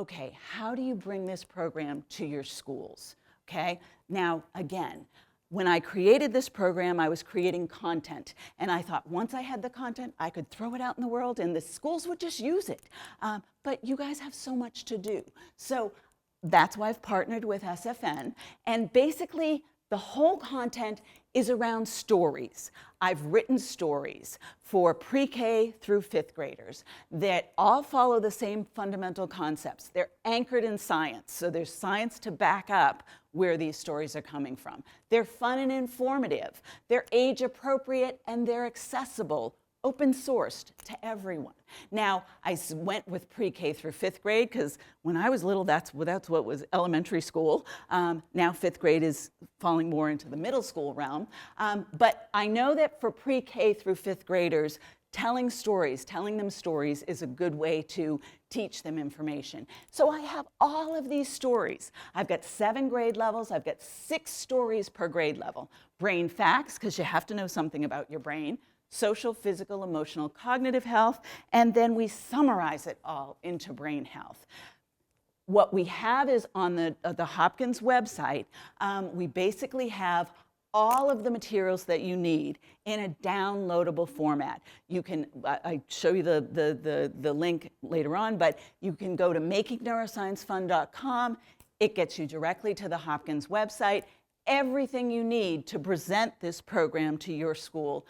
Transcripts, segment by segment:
okay, how do you bring this program to your schools? Okay, now again, when I created this program, I was creating content. And I thought once I had the content, I could throw it out in the world and the schools would just use it. But you guys have so much to do. So that's why I've partnered with SFN. And basically, the whole content is around stories. I've written stories for pre-K through 5th graders that all follow the same fundamental concepts. They're anchored in science, so there's science to back up where these stories are coming from. They're fun and informative. They're age appropriate and they're accessible, open sourced to everyone. Now, I went with pre-K through 5th grade because when I was little, that's what was elementary school. Now 5th grade is falling more into the middle school realm. But I know that for pre-K through 5th graders, telling them stories is a good way to teach them information. So I have all of these stories. I've got 7 grade levels. I've got 6 stories per grade level. Brain facts, because you have to know something about your brain. Social, physical, emotional, cognitive health, and then we summarize it all into brain health. What we have is on the Hopkins website, we basically have all of the materials that you need in a downloadable format. You can, I show you the link later on, but you can go to makingneurosciencefun.com. It gets you directly to the Hopkins website. Everything you need to present this program to your school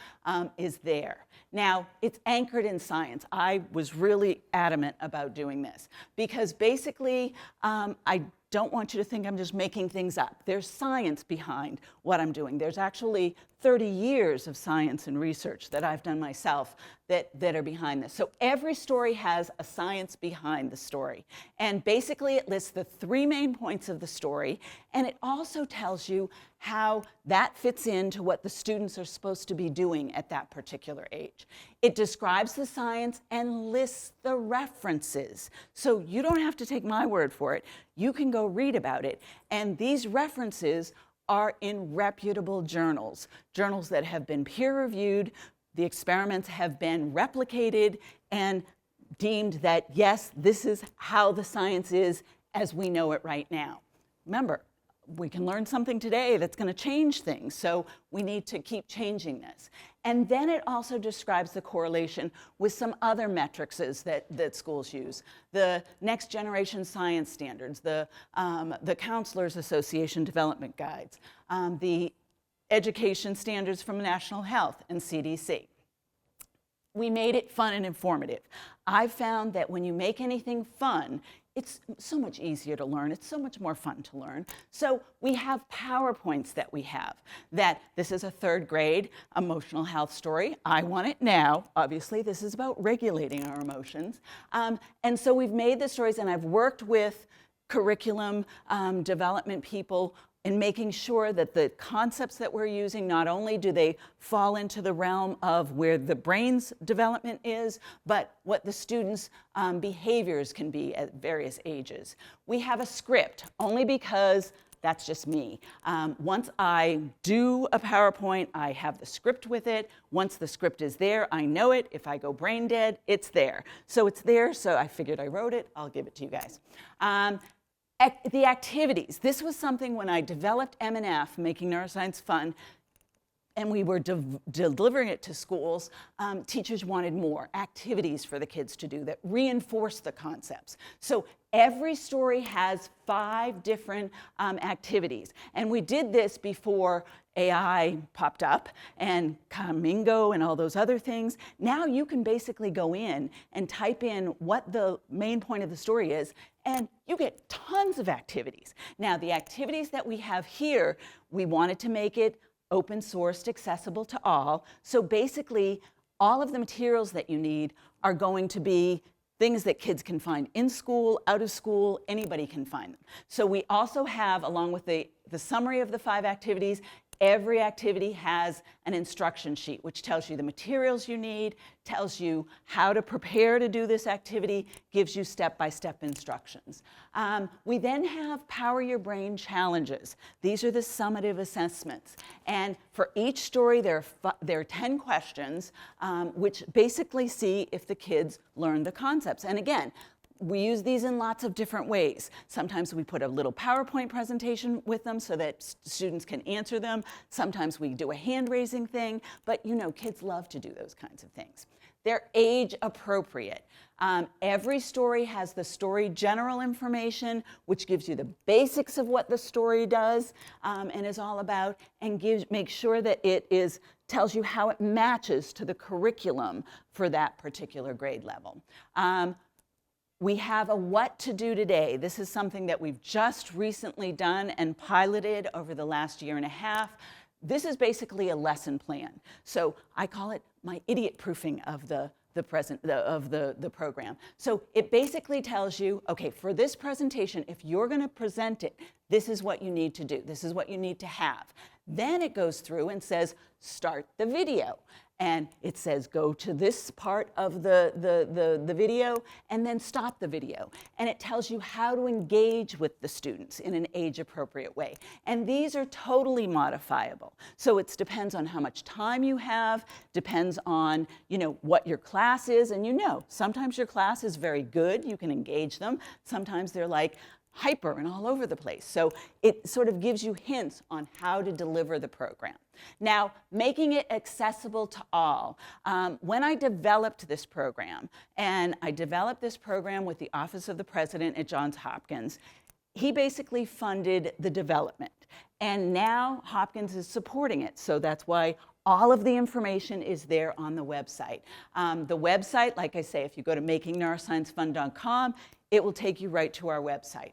is there. Now, it's anchored in science. I was really adamant about doing this because basically, I don't want you to think I'm just making things up. There's science behind what I'm doing. There's actually 30 years of science and research that I've done myself that are behind this. So every story has a science behind the story. And basically it lists the 3 main points of the story, and it also tells you how that fits into what the students are supposed to be doing at that particular age. It describes the science and lists the references. So you don't have to take my word for it. You can go read about it. And these references are in reputable journals, journals that have been peer-reviewed. The experiments have been replicated and deemed that, yes, this is how the science is as we know it right now. Remember, we can learn something today that's going to change things, so we need to keep changing this. And then it also describes the correlation with some other metrics that schools use. The Next Generation Science Standards, the Counselors Association Development Guides, the Education Standards from National Health and CDC. We made it fun and informative. I've found that when you make anything fun, it's so much easier to learn. It's so much more fun to learn. So we have PowerPoints that we have. That this is a 3rd grade emotional health story. I want it now. Obviously, this is about regulating our emotions. And so we've made the stories, and I've worked with curriculum development people in making sure that the concepts that we're using, not only do they fall into the realm of where the brain's development is, but what the students' behaviors can be at various ages. We have a script, only because that's just me. Once I do a PowerPoint, I have the script with it. Once the script is there, I know it. If I go brain dead, it's there. So it's there, so I figured I wrote it. I'll give it to you guys. The activities. This was something when I developed M&F, Making Neuroscience Fun, and we were delivering it to schools, teachers wanted more activities for the kids to do that reinforce the concepts. So every story has 5 different activities. And we did this before AI popped up and Camingo and all those other things. Now you can basically go in and type in what the main point of the story is, and you get tons of activities. Now the activities that we have here, we wanted to make it open sourced, accessible to all. So basically, all of the materials that you need are going to be things that kids can find in school, out of school, anybody can find them. So we also have, along with the summary of the 5 activities, every activity has an instruction sheet, which tells you the materials you need, tells you how to prepare to do this activity, gives you step-by-step instructions. We then have Power Your Brain challenges. These are the summative assessments. And for each story, there are 10 questions, which basically see if the kids learn the concepts. And again, we use these in lots of different ways. Sometimes we put a little PowerPoint presentation with them so that students can answer them. Sometimes we do a hand-raising thing, but you know, kids love to do those kinds of things. They're age appropriate. Every story has the story general information, which gives you the basics of what the story does and is all about, and makes sure that it tells you how it matches to the curriculum for that particular grade level. We have a what to do today. This is something that we've just recently done and piloted over the last year and a half. This is basically a lesson plan. So I call it my idiot proofing of the program. So it basically tells you, okay, for this presentation, if you're going to present it, this is what you need to do. This is what you need to have. Then it goes through and says, start the video. And it says, go to this part of the video and then stop the video. And it tells you how to engage with the students in an age-appropriate way. And these are totally modifiable. So it depends on how much time you have, depends on, you know, what your class is. And you know, sometimes your class is very good, you can engage them. Sometimes they're like hyper and all over the place. So it sort of gives you hints on how to deliver the program. Now, making it accessible to all. When I developed this program, and I developed this program with the Office of the President at Johns Hopkins, he basically funded the development. And now Hopkins is supporting it. So that's why all of the information is there on the website. The website, like I say, if you go to makingneurosciencefun.com, it will take you right to our website.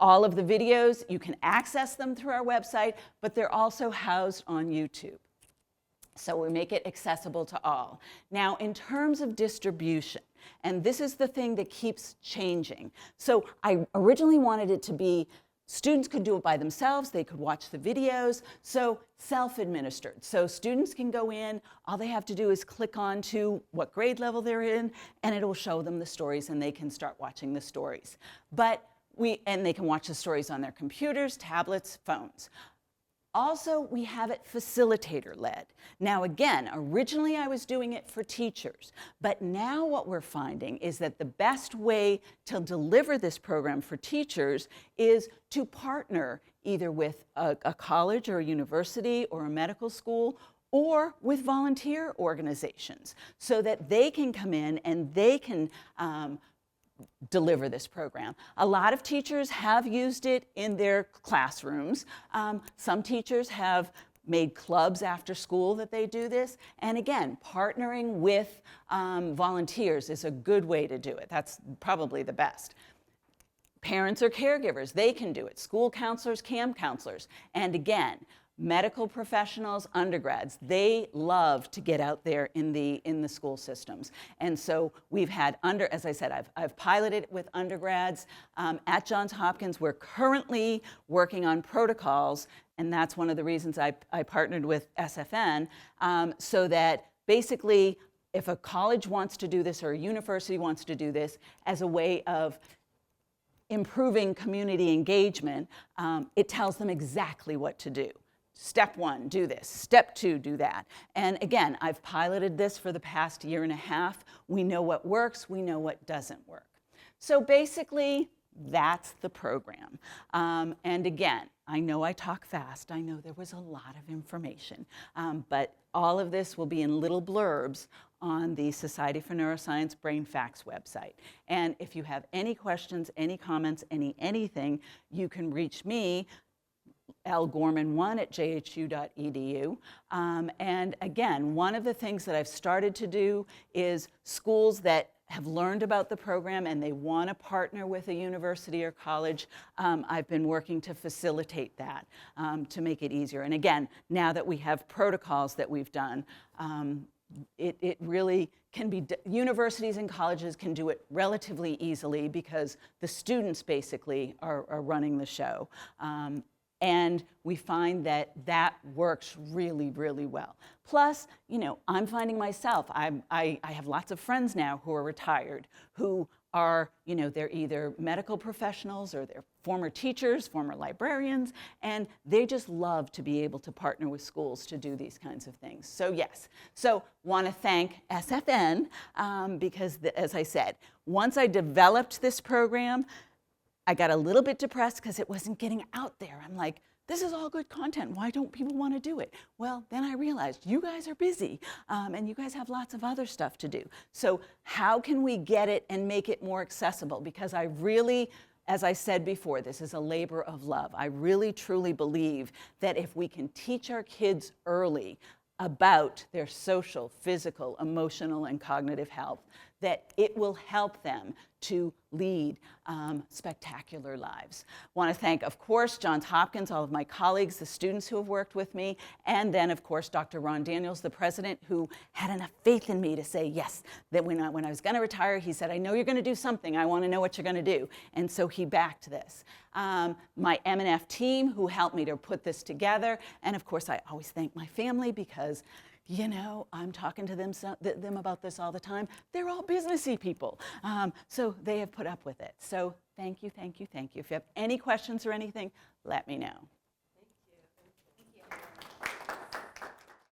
All of the videos, you can access them through our website, but they're also housed on YouTube. So we make it accessible to all. Now, in terms of distribution, and this is the thing that keeps changing. So I originally wanted it to be students could do it by themselves, they could watch the videos, so self-administered. So students can go in, all they have to do is click on to what grade level they're in, and it'll show them the stories and they can start watching the stories. And they can watch the stories on their computers, tablets, phones. Also, we have it facilitator-led. Now again, originally I was doing it for teachers, but now what we're finding is that the best way to deliver this program for teachers is to partner either with a college or a university or a medical school or with volunteer organizations so that they can come in and they can deliver this program. A lot of teachers have used it in their classrooms. Some teachers have made clubs after school that they do this. And again, partnering with volunteers is a good way to do it. That's probably the best. Parents or caregivers, they can do it. School counselors, camp counselors. And again, medical professionals, undergrads, they love to get out there in the school systems. And so we've had, as I said, I've piloted with undergrads. At Johns Hopkins, we're currently working on protocols, and that's one of the reasons I partnered with SFN, so that basically if a college wants to do this or a university wants to do this as a way of improving community engagement, it tells them exactly what to do. Step 1, do this. Step 2, do that. And again, I've piloted this for the past year and a half. We know what works, we know what doesn't work. So basically, that's the program. And again, I know I talk fast. I know there was a lot of information. But all of this will be in little blurbs on the Society for Neuroscience BrainFacts website. And if you have any questions, any comments, anything, you can reach me, lgorman1@jhu.edu. And again, one of the things that I've started to do is schools that have learned about the program and they want to partner with a university or college, I've been working to facilitate that to make it easier. And again, now that we have protocols that we've done, it really can be, universities and colleges can do it relatively easily because the students basically are running the show. And we find that that works really, really well. Plus, you know, I'm finding myself, I have lots of friends now who are retired, who are, you know, they're either medical professionals or they're former teachers, former librarians, and they just love to be able to partner with schools to do these kinds of things. So yes, so want to thank SFN because as I said, once I developed this program, I got a little bit depressed because it wasn't getting out there. I'm like, this is all good content. Why don't people want to do it? Well, then I realized you guys are busy and you guys have lots of other stuff to do. So how can we get it and make it more accessible? Because I really, as I said before, this is a labor of love. I really truly believe that if we can teach our kids early about their social, physical, emotional, and cognitive health, that it will help them to lead spectacular lives. Want to thank, of course, Johns Hopkins, all of my colleagues, the students who have worked with me, and then, of course, Dr. Ron Daniels, the president, who had enough faith in me to say yes, that when I was going to retire, he said, I know you're going to do something. I want to know what you're going to do. And so he backed this. My M&F team, who helped me to put this together, and of course, I always thank my family because, you know, I'm talking to them about this all the time. They're all businessy people, so they have put up with it. So thank you, thank you, thank you. If you have any questions or anything, let me know.